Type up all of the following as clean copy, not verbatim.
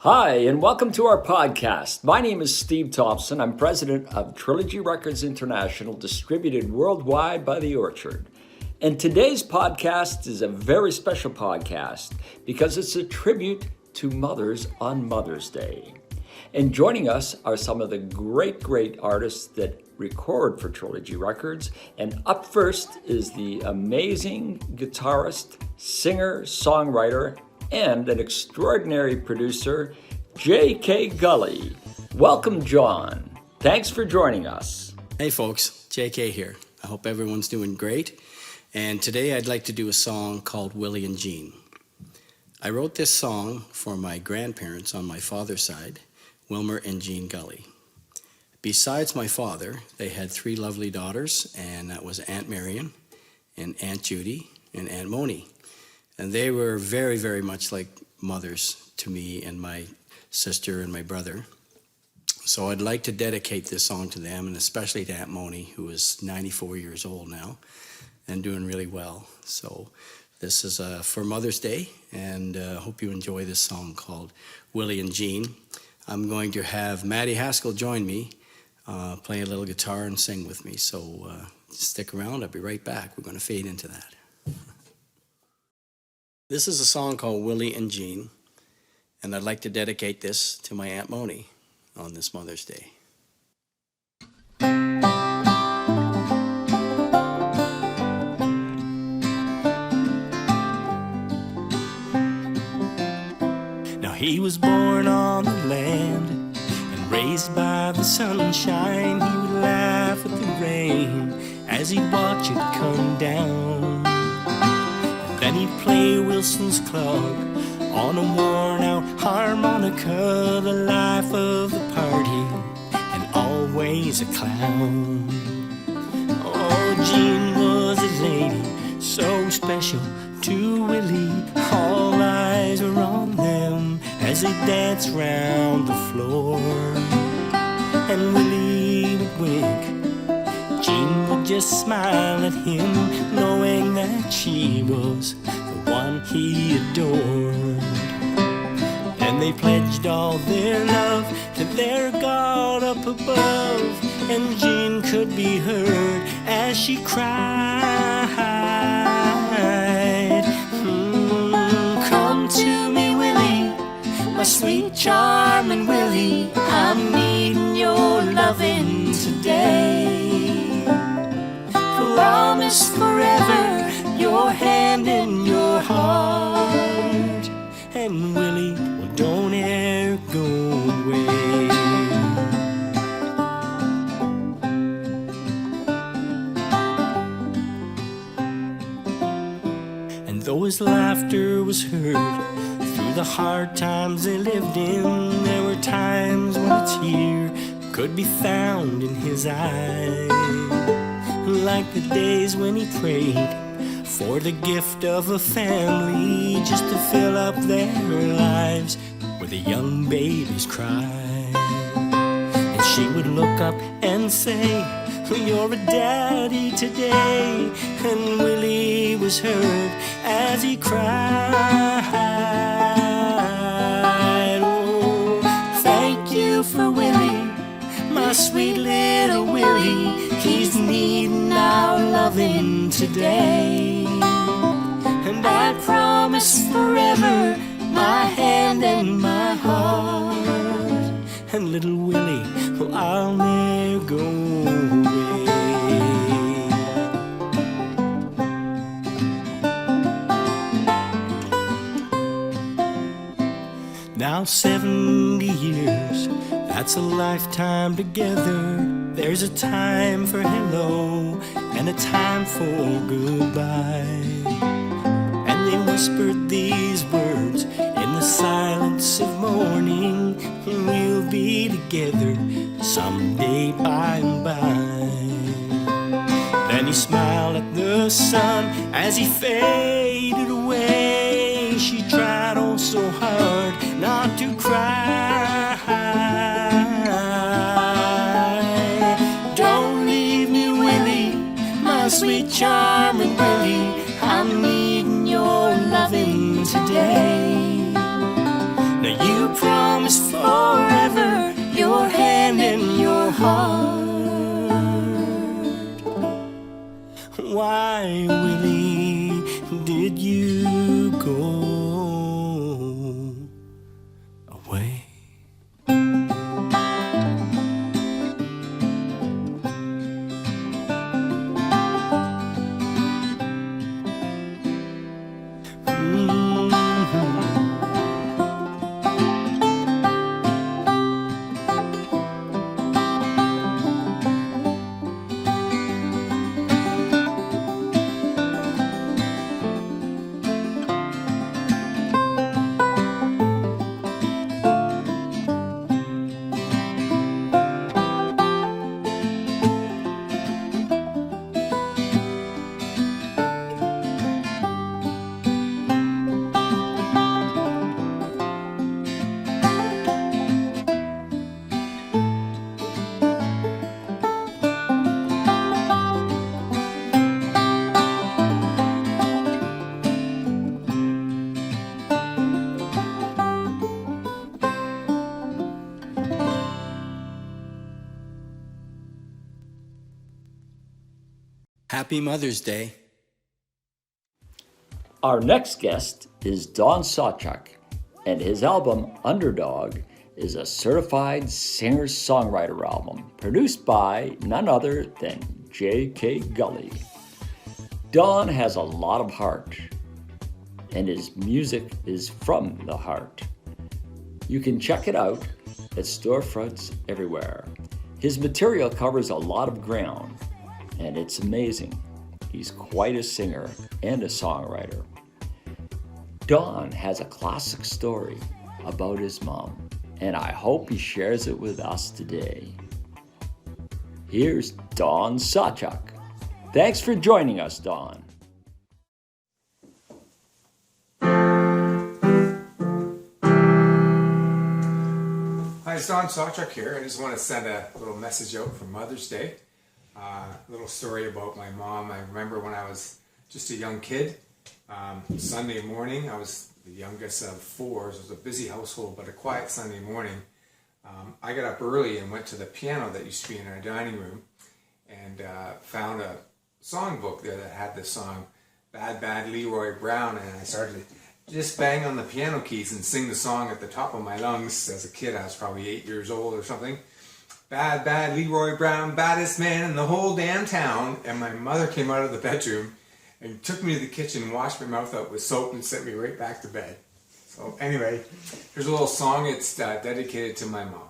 Hi, and welcome to our podcast. My name is Steve Thomson. I'm president of Trilogy Records International, distributed worldwide by The Orchard. And today's podcast is a very special podcast because it's a tribute to mothers on Mother's Day. And joining us are some of the great artists that record for Trilogy Records. And up first is the amazing guitarist, singer, songwriter, and an extraordinary producer, J.K. Gully. Welcome, John. Thanks for joining us. Hey folks, J.K. here. I hope everyone's doing great. And today I'd like to do a song called Willie and Jean. I wrote this song for my grandparents on my father's side, Wilmer and Jean Gully. Besides my father, they had three lovely daughters, and that was Aunt Marion and Aunt Judy and Aunt Moni. And they were very much like mothers to me and my sister and my brother. So I'd like to dedicate this song to them, and especially to Aunt Moni, who is 94 years old now and doing really well. So this is for Mother's Day, and hope you enjoy this song called Willie and Jean. I'm going to have Maddie Haskell join me, play a little guitar and sing with me. So stick around, I'll be right back. We're going to fade into that. This is a song called Willie and Jean, and I'd like to dedicate this to my Aunt Moni on this Mother's Day. Now he was born on the land and raised by the sunshine. He would laugh at the rain as he'd watch it come down. Then he'd play Wilson's Club on a worn-out harmonica, the life of the party, and always a clown. Oh, Jean was a lady, so special to Willie. All eyes were on them as they danced round the floor. And Willie would wink, Jean would just smile at him, knowing that she was the one he adored. And they pledged all their love to their God up above, and Jean could be heard as she cried, Come to me, Willie, my sweet charming Willie, I'm needing your loving today. Promise forever, your hand in your heart, and Willie, well, don't ever go away. And though his laughter was heard through the hard times they lived in, there were times when a tear could be found in his eyes, like the days when he prayed for the gift of a family, just to fill up their lives where the young babies cried. And she would look up and say, You're a daddy today. And Willie was heard as he cried, Oh, thank you for Willie, my sweet little Willie. He's needing our loving today. And I promise forever, my hand and my heart. And little Willie, well, I'll never go away. Now 70 years, that's a lifetime together. There's a time for hello and a time for goodbye. And they whispered these words in the silence of morning, We'll be together someday by and by. Then he smiled at the sun as he faded away. She tried oh so hard not to cry. Don't leave me, Willie, my sweet charming Willie, I'm needing your loving today. Now You promised forever, your hand in your heart. Why, Willie, did you go away? Happy Mother's Day. Our next guest is Don Sawchuk, and his album Underdog is a certified singer-songwriter album produced by none other than J.K. Gully. Don has a lot of heart, and his music is from the heart. You can check it out at storefronts everywhere. His material covers a lot of ground, and it's amazing. He's quite a singer and a songwriter. Don has a classic story about his mom, and I hope he shares it with us today. Here's Don Sawchuk. Thanks for joining us, Don. Hi, it's Don Sawchuk here. I just want to send a little message out for Mother's Day. A little story about my mom. I remember when I was just a young kid, Sunday morning, I was the youngest of four, so it was a busy household, but a quiet Sunday morning. I got up early and went to the piano that used to be in our dining room and found a songbook there that had this song, Bad Bad Leroy Brown, and I started to just bang on the piano keys and sing the song at the top of my lungs. As a kid, I was probably 8 years old or something. Bad, bad Leroy Brown, baddest man in the whole damn town. And my mother came out of the bedroom and took me to the kitchen, washed my mouth out with soap, and sent me right back to bed. So anyway, here's a little song. It's dedicated to my mom.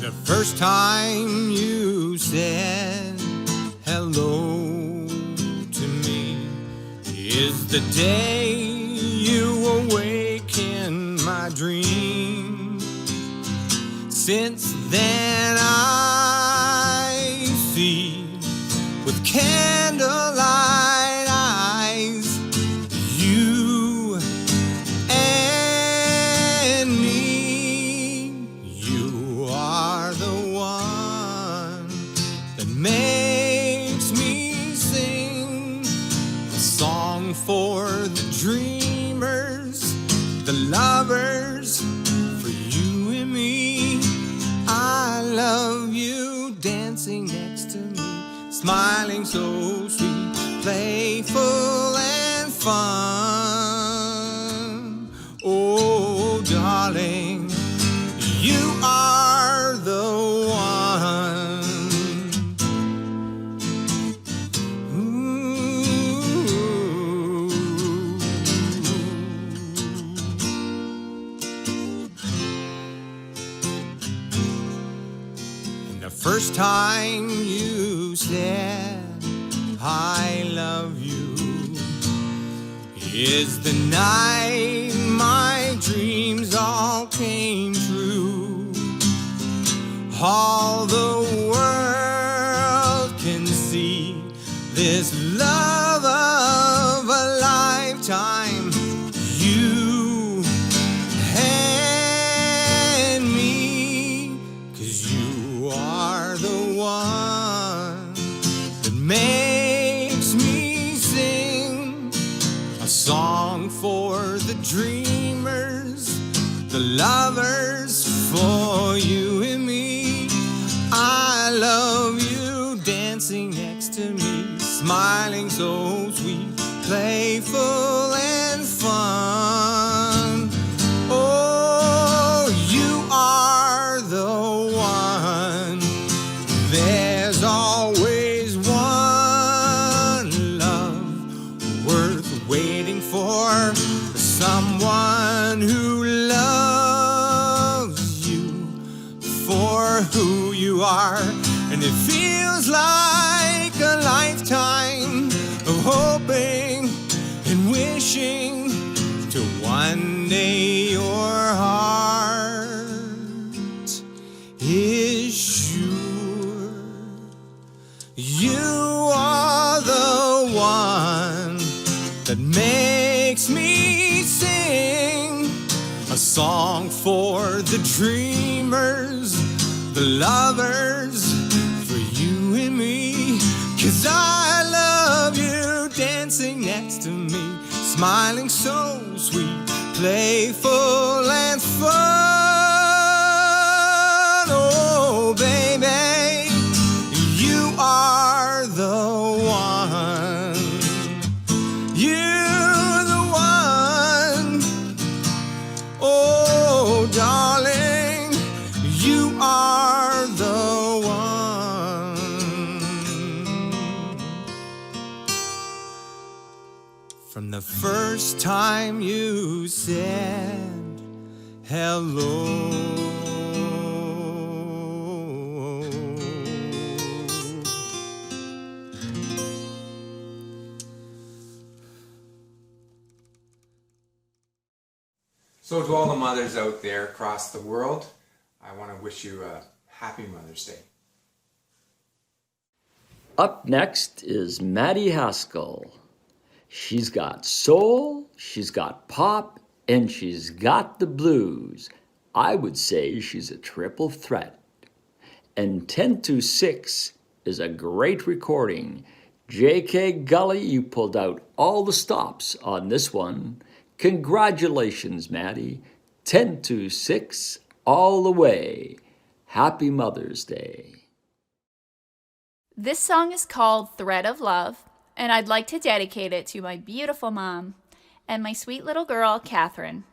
The first time you said hello to me is the day you awaken my dream. Since then I see with candlelight eyes you and me. You are the one that makes me sing a song for the dreamers, the lovers, for you and me. I love you dancing next to me, smiling so sweet, playful and fun. Oh, darling, you are the one. Ooh. And the first time you said I love you is the night my dreams all came true. All the world can see this love of a lifetime. You and next to me, smiling so sweet, playful and fun. Oh, you are the one. There's always one love worth waiting for, someone who loves you for who you are. And it feels like a lifetime of hoping and wishing to one day your heart is sure. You are the one that makes me sing a song for the dreamers, the lovers, for you and me. 'Cause I love you dancing next to me, smiling so sweet, playful and fun. Oh, baby, you are the one. You're the one. Oh, darling, you are the one. From the first time you said hello, So to all the mothers out there across the world, I want to wish you a happy Mother's Day. Up next is Maddie Haskell. She's got soul, she's got pop, and she's got the blues. I would say she's a triple threat. And 10 to 6 is a great recording. J.K. Gully, you pulled out all the stops on this one. Congratulations, Maddie. 10 to 6 all the way. Happy Mother's Day. This song is called Thread of Love, and I'd like to dedicate it to my beautiful mom and my sweet little girl, Catherine.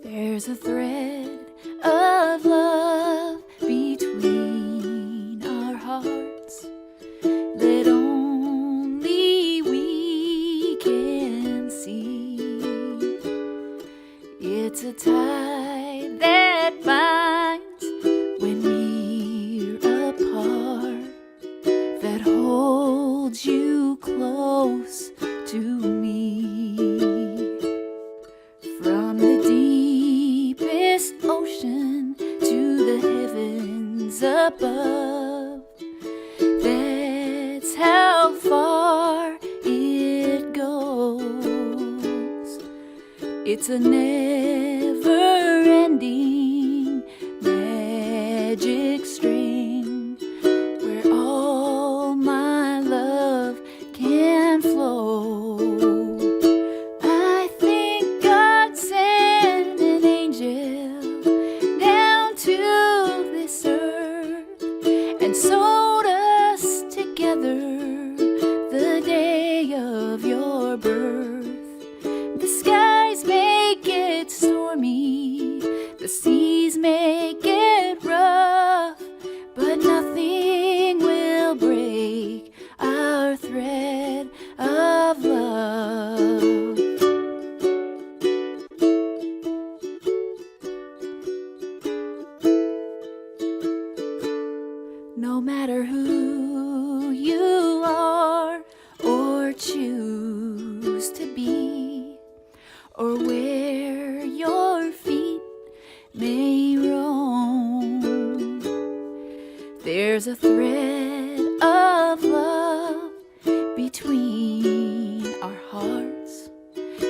There's a thread of love between our hearts that only we can see. It's a tie that binds when we're apart, that holds you close to me. From the deepest ocean to the heavens above, that's how far it goes. It's a never-ending magic string where all my love can flow. I think God sent an angel down to this earth and sewed us together the day of your birth. The skies make it stormy, the seas make it rough, but nothing will break our thread of love. No matter who you are or choose to be, or where your feet may roam, there's a thread of love between our hearts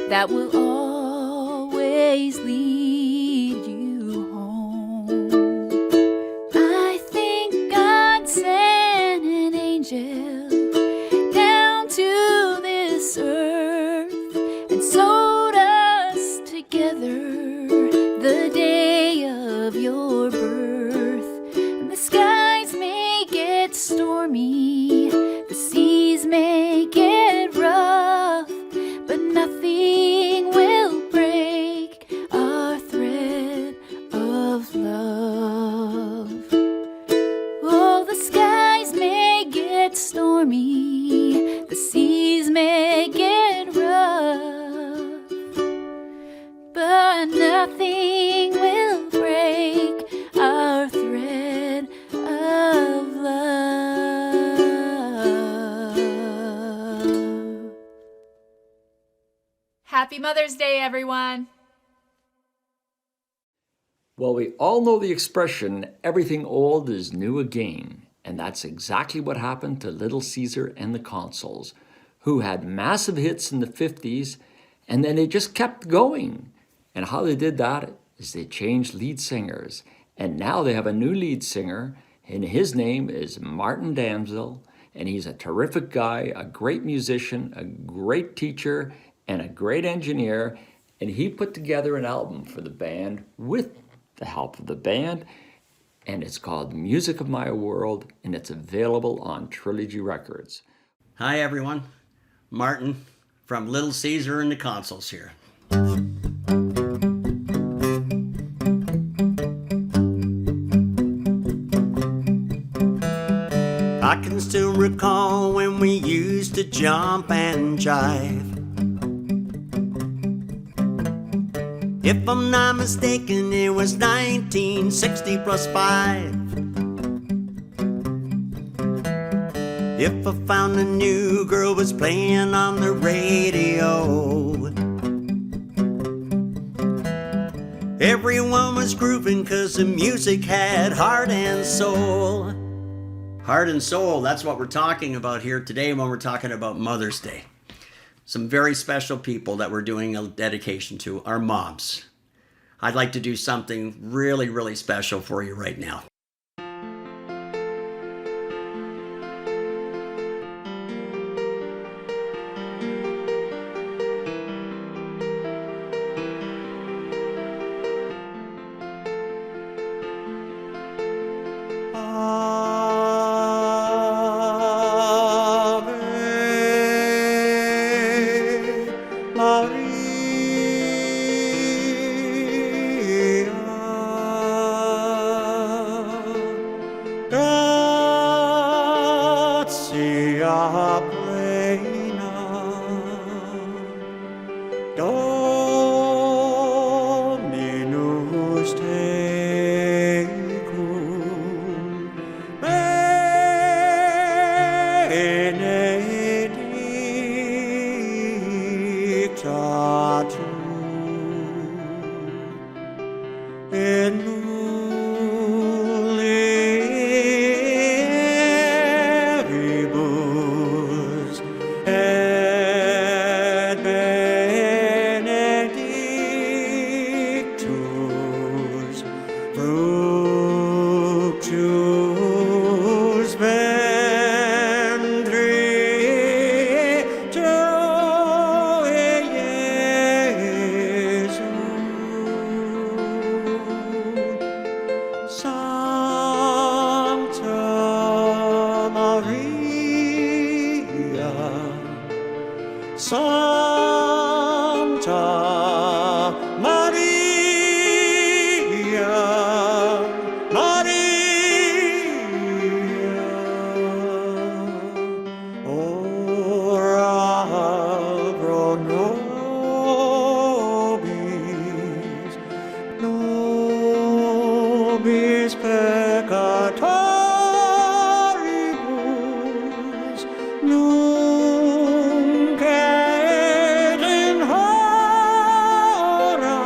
that will always lead you home. I think God sent an angel down to this earth and sewed us together the day of your birth. And the skies may get stormy, the seas may get rough, but nothing will break our thread of love. Oh, the skies may get stormy, the seas may get rough, but nothing will break our thread of love. Happy Mother's Day, everyone! Well, we all know the expression, everything old is new again. And that's exactly what happened to Little Caesar and the Consuls, who had massive hits in the 50s, and then they just kept going. And how they did that is they changed lead singers. And now they have a new lead singer, and his name is Martin Damsel, and he's a terrific guy, a great musician, a great teacher, and a great engineer. And he put together an album for the band with the help of the band, and it's called Music of My World, and it's available on Trilogy Records. Hi everyone, Martin from Little Caesar and the Consuls here. I can still recall when we used to jump and jive. If I'm not mistaken, it was 1960 plus 5. If I found a new girl was playing on the radio, everyone was grooving 'cause the music had heart and soul. Heart and soul, that's what we're talking about here today when we're talking about Mother's Day. Some very special people that we're doing a dedication to, our moms. I'd like to do something really, really special for you right now. Dominus tecum, benedicta tu, in mulieribus et benedictus fructus ventris tui, Iesus. Sancta Maria, Sancta Maria, Maria, ora pro nobis, nobis peccatoribus, nunc et in hora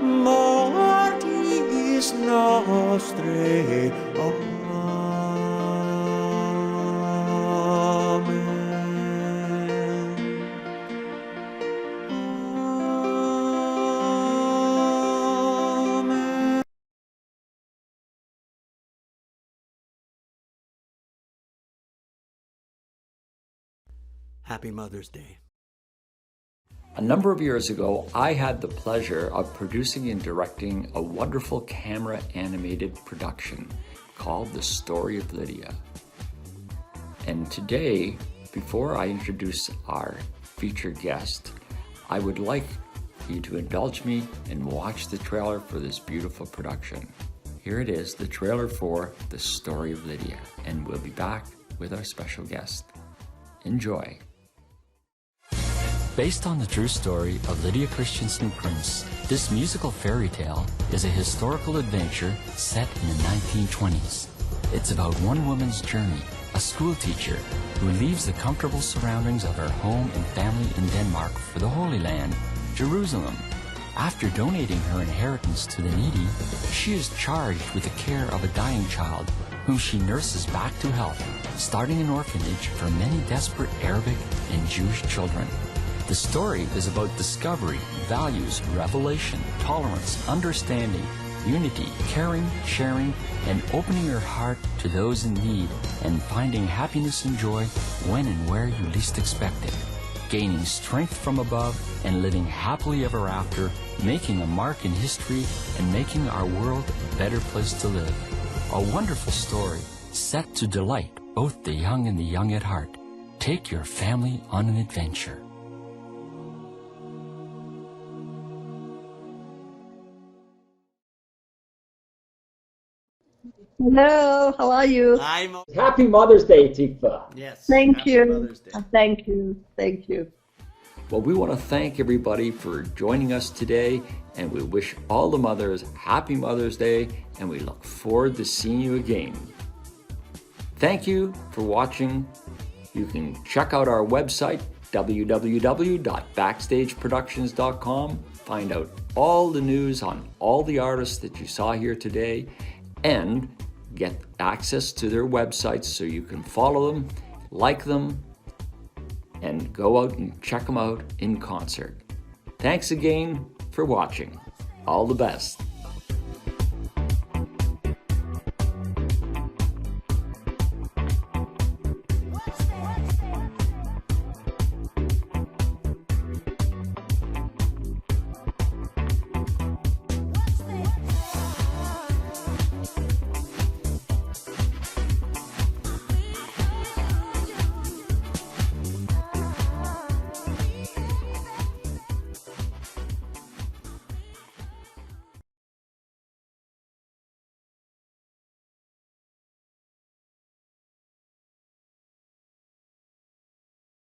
mortis nostrae. Amen. Happy Mother's Day. A number of years ago, I had the pleasure of producing and directing a wonderful camera animated production called The Story of Lydia. And today, before I introduce our featured guest, I would like you to indulge me and watch the trailer for this beautiful production. Here it is, the trailer for The Story of Lydia, and we'll be back with our special guest. Enjoy. Based on the true story of Lydia Christensen Prince, this musical fairy tale is a historical adventure set in the 1920s. It's about one woman's journey, a school teacher who leaves the comfortable surroundings of her home and family in Denmark for the Holy Land, Jerusalem. After donating her inheritance to the needy, she is charged with the care of a dying child whom she nurses back to health, starting an orphanage for many desperate Arabic and Jewish children. The story is about discovery, values, revelation, tolerance, understanding, unity, caring, sharing, and opening your heart to those in need and finding happiness and joy when and where you least expect it. Gaining strength from above and living happily ever after, making a mark in history and making our world a better place to live. A wonderful story set to delight both the young and the young at heart. Take your family on an adventure. Hello, how are you? Happy Mother's Day, Tikva. Yes. Thank Happy you. Mother's Day. Thank you. Thank you. Well, we want to thank everybody for joining us today, and we wish all the mothers happy Mother's Day, and we look forward to seeing you again. Thank you for watching. You can check out our website, www.backstageproductions.com, find out all the news on all the artists that you saw here today, and get access to their websites so you can follow them, like them, and go out and check them out in concert. Thanks again for watching. All the best.